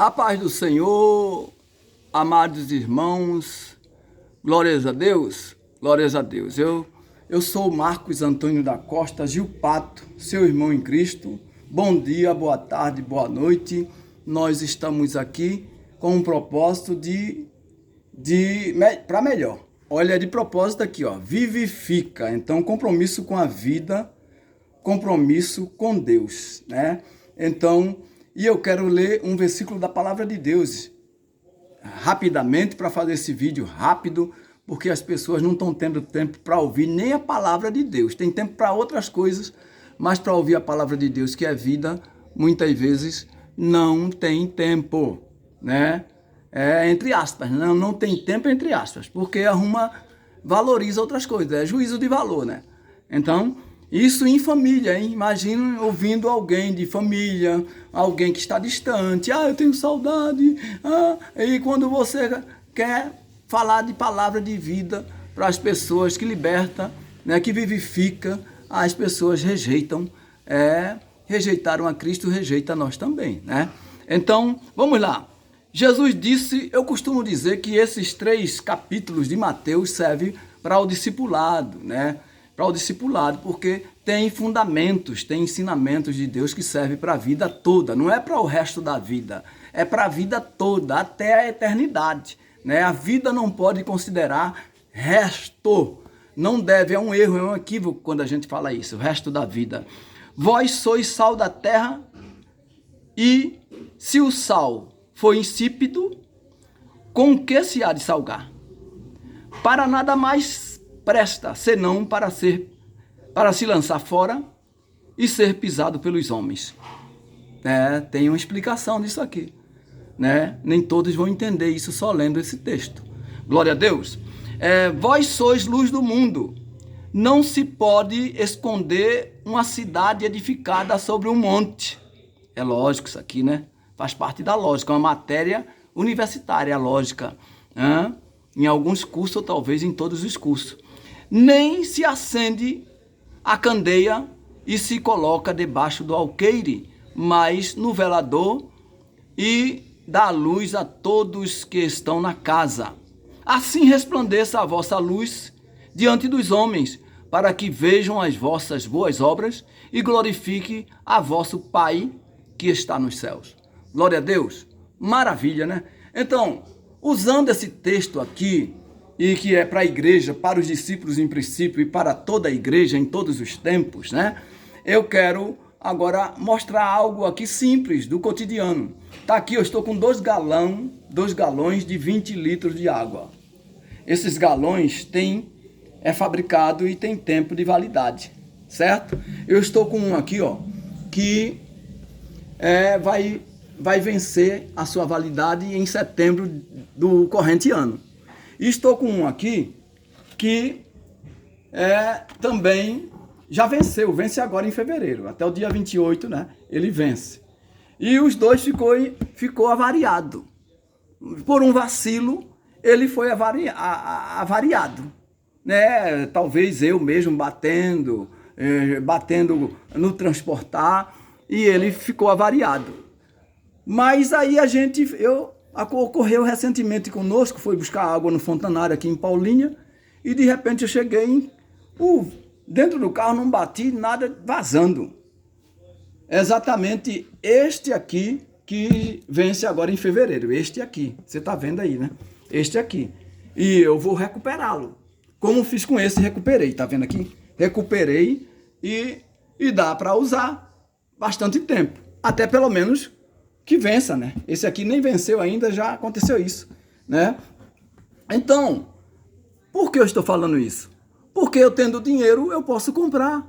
A paz do Senhor, amados irmãos, glórias a Deus, glórias a Deus. Eu sou Marcos Antônio da Costa Gil Pato, seu irmão em Cristo. Bom dia, boa tarde, boa noite. Nós estamos aqui com um propósito para melhor. Olha, de propósito aqui, ó, vivifica. Então, compromisso com a vida, compromisso com Deus, né? Então, e eu quero ler um versículo da palavra de Deus rapidamente para fazer esse vídeo rápido, porque as pessoas não estão tendo tempo para ouvir nem a palavra de Deus. Tem tempo para outras coisas, mas para ouvir a palavra de Deus, que é vida, muitas vezes não tem tempo, né? Entre aspas, não tem tempo entre aspas, porque valoriza outras coisas, é juízo de valor, né? Então, isso em família, hein? Imagina ouvindo alguém de família, alguém que está distante. Eu tenho saudade. E quando você quer falar de palavra de vida para as pessoas, que liberta, né, que vivifica, as pessoas rejeitam. Rejeitaram a Cristo, rejeita a nós também, né? Então, vamos lá. Jesus disse, eu costumo dizer que esses 3 capítulos de Mateus servem para o discipulado, né? Para o discipulado, porque tem fundamentos, tem ensinamentos de Deus que servem para a vida toda, não é para o resto da vida, é para a vida toda, até a eternidade, né? A vida não pode considerar resto, não deve, é um erro, é um equívoco quando a gente fala isso, o resto da vida. Vós sois sal da terra, e se o sal for insípido, com que se há de salgar? Para nada mais presta, senão para se lançar fora e ser pisado pelos homens. Tem uma explicação disso aqui, né? Nem todos vão entender isso só lendo esse texto. Glória a Deus. Vós sois luz do mundo. Não se pode esconder uma cidade edificada sobre um monte. É lógico isso aqui, né? Faz parte da lógica, é uma matéria universitária, a lógica. Em alguns cursos, ou talvez em todos os cursos. Nem se acende a candeia e se coloca debaixo do alqueire, mas no velador, e dá luz a todos que estão na casa. Assim resplandeça a vossa luz diante dos homens, para que vejam as vossas boas obras e glorifique a vosso Pai que está nos céus. Glória a Deus. Maravilha, né? Então, usando esse texto aqui, e que é para a igreja, para os discípulos em princípio e para toda a igreja em todos os tempos, né? Eu quero agora mostrar algo aqui simples do cotidiano. Tá aqui, eu estou com 2 galões de 20 litros de água. Esses galões é fabricado e tem tempo de validade, certo? Eu estou com um aqui, ó, que vai vencer a sua validade em setembro do corrente ano. E estou com um aqui que também já vence agora em fevereiro, até o dia 28, né? Ele vence. E os dois ficou avariado. Por um vacilo, ele foi avariado, né? Talvez eu mesmo batendo no transportar, e ele ficou avariado. Mas aí ocorreu recentemente conosco, foi buscar água no Fontanário aqui em Paulínia, e de repente eu cheguei, dentro do carro não bati nada, vazando. Exatamente este aqui que vence agora em fevereiro, este aqui, você está vendo aí, né? Este aqui. E eu vou recuperá-lo. Como fiz com esse, recuperei, tá vendo aqui? Recuperei e dá para usar bastante tempo, até pelo menos que vença, né? Esse aqui nem venceu ainda, já aconteceu isso, né? Então, por que eu estou falando isso? Porque eu tendo dinheiro, eu posso comprar,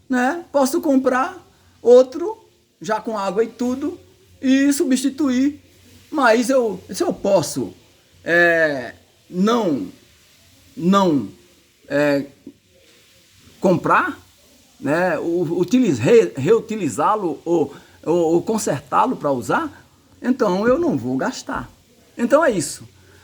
né? Posso comprar outro, já com água e tudo, e substituir. Mas se eu posso não comprar, né? Reutilizá-lo ou consertá-lo para usar, então eu não vou gastar. Então é isso.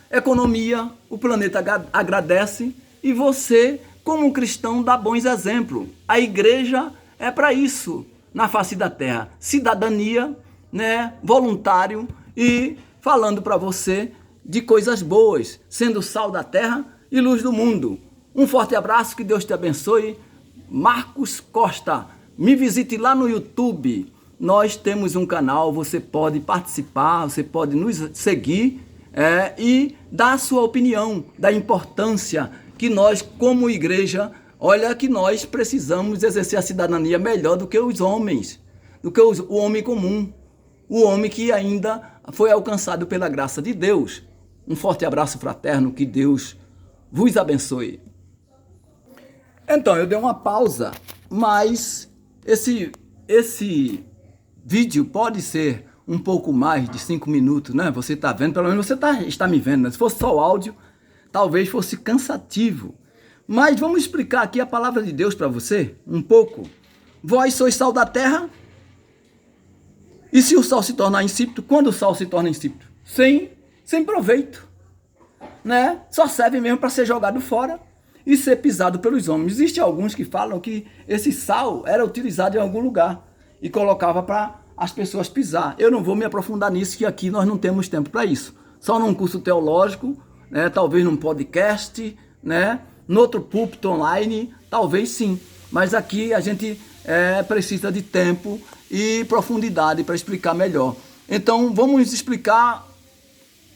Economia, o planeta agradece, e você, como um cristão, dá bons exemplos. A igreja é para isso, na face da terra. Cidadania, né, voluntário e falando para você de coisas boas, sendo sal da terra e luz do mundo. Um forte abraço, que Deus te abençoe. Marcos Costa, me visite lá no YouTube. Nós temos um canal, você pode participar, você pode nos seguir e dar a sua opinião da importância que nós, como igreja, olha que nós precisamos exercer a cidadania melhor do que os homens, do que o homem comum, o homem que ainda foi alcançado pela graça de Deus. Um forte abraço fraterno, que Deus vos abençoe. Então, eu dei uma pausa, mas esse vídeo pode ser um pouco mais de 5 minutos, né? Você está vendo, pelo menos você está me vendo, né? Se fosse só o áudio, talvez fosse cansativo. Mas vamos explicar aqui a palavra de Deus para você, um pouco. Vós sois sal da terra, e se o sal se tornar insípido, quando o sal se torna insípido? Sem proveito, né? Só serve mesmo para ser jogado fora e ser pisado pelos homens. Existem alguns que falam que esse sal era utilizado em algum lugar e colocava para as pessoas pisar. Eu não vou me aprofundar nisso, que aqui nós não temos tempo para isso. Só num curso teológico, né? Talvez num podcast, né? No outro púlpito online, talvez sim. Mas aqui a gente precisa de tempo e profundidade para explicar melhor. Então vamos explicar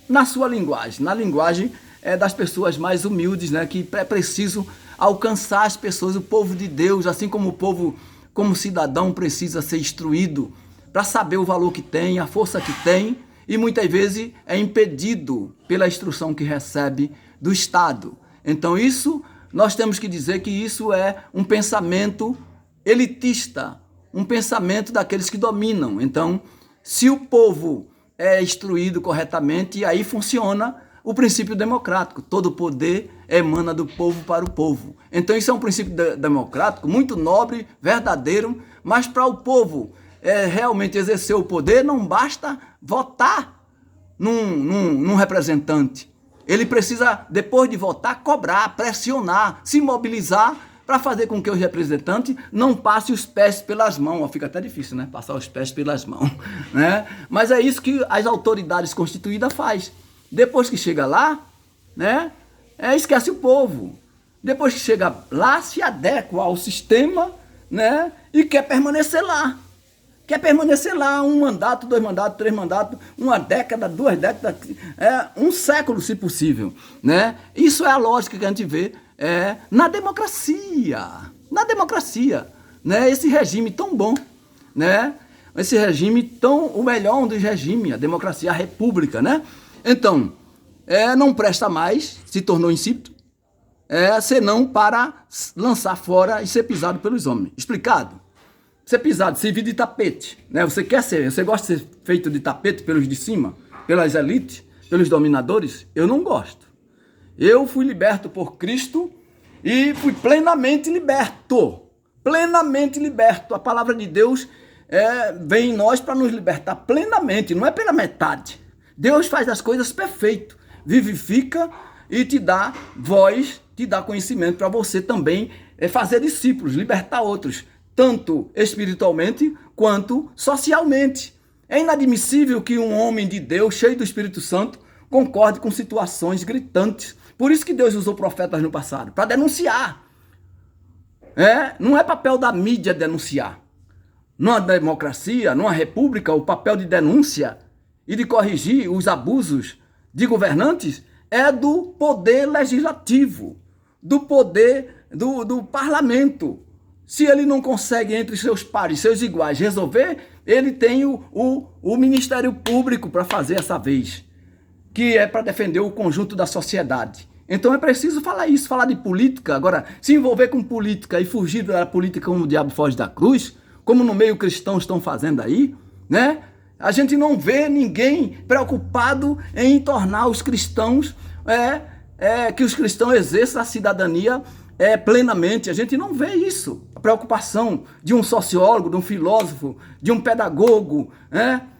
na sua linguagem, na linguagem das pessoas mais humildes, né? Que é preciso alcançar as pessoas, o povo de Deus, assim como o povo, como cidadão, precisa ser instruído para saber o valor que tem, a força que tem, e muitas vezes é impedido pela instrução que recebe do Estado. Então isso, nós temos que dizer que isso é um pensamento elitista, um pensamento daqueles que dominam. Então, se o povo é instruído corretamente, aí funciona o princípio democrático. Todo poder emana do povo para o povo. Então isso é um princípio democrático muito nobre, verdadeiro, mas para o povo realmente exercer o poder, não basta votar num representante. Ele precisa, depois de votar, cobrar, pressionar, se mobilizar para fazer com que os representantes não passem os pés pelas mãos. Fica até difícil, né? Passar os pés pelas mãos, né? Mas é isso que as autoridades constituídas fazem. Depois que chega lá, né? Esquece o povo. Depois que chega lá, se adequa ao sistema, né? E quer permanecer lá. Quer permanecer lá 1 mandato, 2 mandatos, 3 mandatos, 1 década, 2 décadas, 1 século, se possível, né? Isso é a lógica que a gente vê na democracia. Na democracia, né? Esse regime tão bom, né? Esse regime tão, o melhor dos regimes, a democracia, a república, né? Então, não presta mais, se tornou insípido, senão para lançar fora e ser pisado pelos homens. Explicado? Ser pisado, servir de tapete, né? Você gosta de ser feito de tapete pelos de cima, pelas elites, pelos dominadores? Eu não gosto. Eu fui liberto por Cristo e fui plenamente liberto. Plenamente liberto. A palavra de Deus vem em nós para nos libertar plenamente, não é pela metade. Deus faz as coisas perfeito, vivifica e te dá voz, te dá conhecimento para você também fazer discípulos, libertar outros, tanto espiritualmente quanto socialmente. É inadmissível que um homem de Deus, cheio do Espírito Santo, concorde com situações gritantes. Por isso que Deus usou profetas no passado, para denunciar. Não é papel da mídia denunciar. Numa democracia, numa república, o papel de denúncia e de corrigir os abusos de governantes é do poder legislativo, do poder do parlamento. Se ele não consegue, entre seus pares, seus iguais, resolver, ele tem o Ministério Público para fazer essa vez, que é para defender o conjunto da sociedade. Então é preciso falar isso, falar de política. Agora, se envolver com política e fugir da política como o diabo foge da cruz, como no meio cristão estão fazendo aí, né? A gente não vê ninguém preocupado em tornar os cristãos, que os cristãos exerçam a cidadania plenamente. A gente não vê isso. A preocupação de um sociólogo, de um filósofo, de um pedagogo,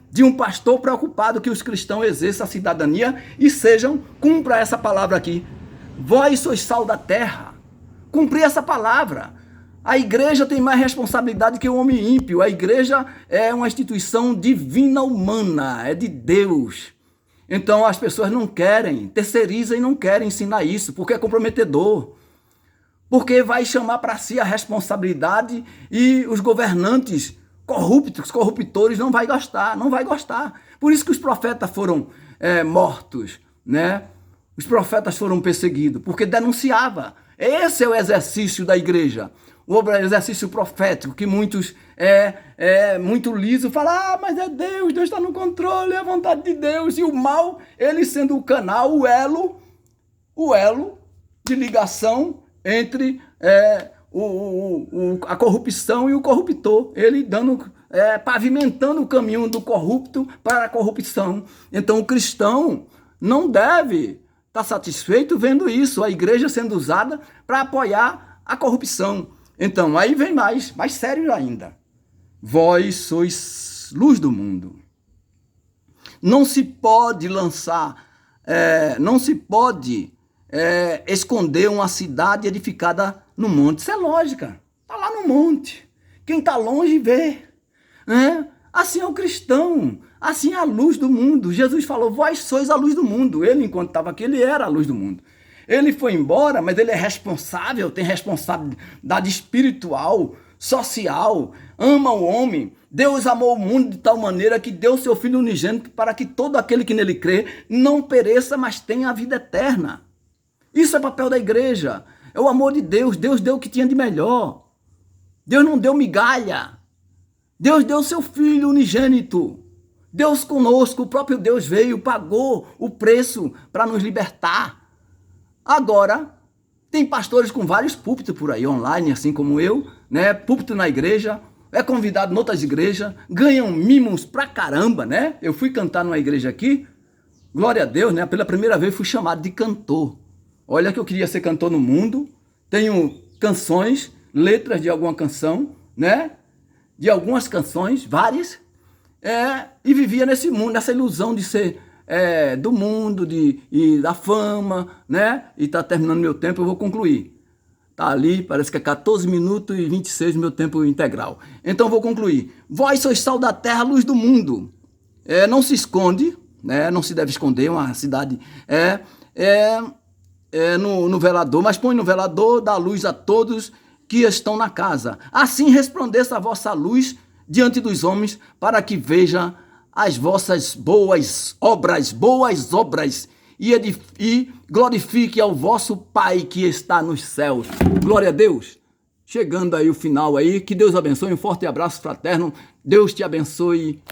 de um pastor preocupado que os cristãos exerçam a cidadania e cumpra essa palavra aqui. Vós sois sal da terra. Cumprir essa palavra. A igreja tem mais responsabilidade que o homem ímpio. A igreja é uma instituição divina humana, é de Deus. Então as pessoas não querem, terceirizam e não querem ensinar isso, porque é comprometedor. Porque vai chamar para si a responsabilidade e os governantes corruptos, corruptores não vai gostar. Por isso que os profetas foram mortos, né? Os profetas foram perseguidos, porque denunciava. Esse é o exercício da igreja. O exercício profético, que muitos muito liso, falam, mas é Deus está no controle, é a vontade de Deus. E o mal, ele sendo o canal, o elo de ligação entre a corrupção e o corruptor. Ele pavimentando o caminho do corrupto para a corrupção. Então o cristão não deve estar satisfeito vendo isso, a igreja sendo usada para apoiar a corrupção. Então, aí vem mais sério ainda. Vós sois luz do mundo. Não se pode esconder uma cidade edificada no monte. Isso é lógica. Está lá no monte. Quem está longe vê. Assim é o cristão. Assim é a luz do mundo. Jesus falou, vós sois a luz do mundo. Ele, enquanto estava aqui, ele era a luz do mundo. Ele foi embora, mas ele é responsável, tem responsabilidade espiritual, social, ama o homem. Deus amou o mundo de tal maneira que deu seu Filho unigênito para que todo aquele que nele crê não pereça, mas tenha a vida eterna. Isso é papel da igreja. É o amor de Deus. Deus deu o que tinha de melhor. Deus não deu migalha. Deus deu seu Filho unigênito. Deus conosco, o próprio Deus veio, pagou o preço para nos libertar. Agora, tem pastores com vários púlpitos por aí, online, assim como eu, né? Púlpito na igreja, é convidado em outras igrejas, ganham mimos pra caramba, né? Eu fui cantar numa igreja aqui, glória a Deus, né? Pela primeira vez fui chamado de cantor. Olha que eu queria ser cantor no mundo, tenho canções, letras de alguma canção, né? De algumas canções, várias, e vivia nesse mundo, nessa ilusão de ser do mundo, e da fama, né? E tá terminando meu tempo, eu vou concluir. Tá ali, parece que é 14 minutos e 26 meu tempo integral. Então eu vou concluir. Vós sois sal da terra, luz do mundo. Não se esconde, né? Não se deve esconder uma cidade no velador, mas põe no velador, dá luz a todos que estão na casa. Assim resplandeça a vossa luz diante dos homens, para que veja as vossas boas obras, e glorifique ao vosso Pai que está nos céus. Glória a Deus. Chegando aí o final aí, que Deus abençoe, um forte abraço fraterno, Deus te abençoe.